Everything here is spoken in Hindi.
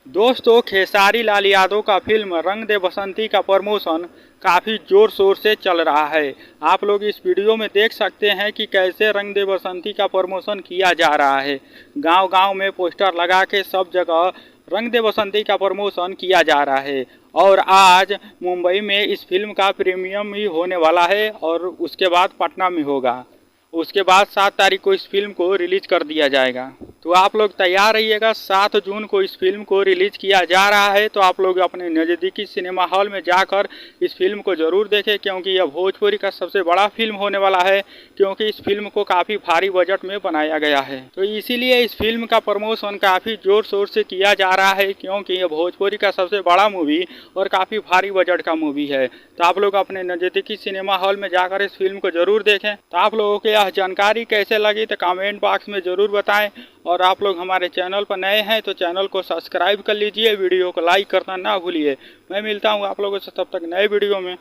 दोस्तों, खेसारी लाल यादव का फिल्म रंग दे बसंती का प्रमोशन काफ़ी ज़ोर शोर से चल रहा है। आप लोग इस वीडियो में देख सकते हैं कि कैसे रंग दे बसंती का प्रमोशन किया जा रहा है। गांव-गांव में पोस्टर लगा के सब जगह रंग दे बसंती का प्रमोशन किया जा रहा है। और आज मुंबई में इस फिल्म का प्रीमियम ही होने वाला है और उसके बाद पटना में होगा। उसके बाद 7 तारीख को इस फिल्म को रिलीज कर दिया जाएगा। तो आप लोग तैयार रहिएगा। 7 जून को इस फिल्म को रिलीज किया जा रहा है, तो आप लोग अपने नज़दीकी सिनेमा हॉल में जाकर इस फिल्म को ज़रूर देखें, क्योंकि यह भोजपुरी का सबसे बड़ा फिल्म होने वाला है। क्योंकि इस फिल्म को काफ़ी भारी बजट में बनाया गया है, तो इसीलिए इस फिल्म का प्रमोशन काफ़ी ज़ोर शोर से किया जा रहा है, क्योंकि यह भोजपुरी का सबसे बड़ा मूवी और काफ़ी भारी बजट का मूवी है। तो आप लोग अपने नज़दीकी सिनेमा हॉल में जाकर इस फिल्म को ज़रूर देखें। तो आप लोगों को यह जानकारी कैसे लगी तो कमेंट बॉक्स में ज़रूर बताएं। और आप लोग हमारे चैनल पर नए हैं तो चैनल को सब्सक्राइब कर लीजिए, वीडियो को लाइक करना ना भूलिए। मैं मिलता हूँ आप लोगों से तब तक नए वीडियो में।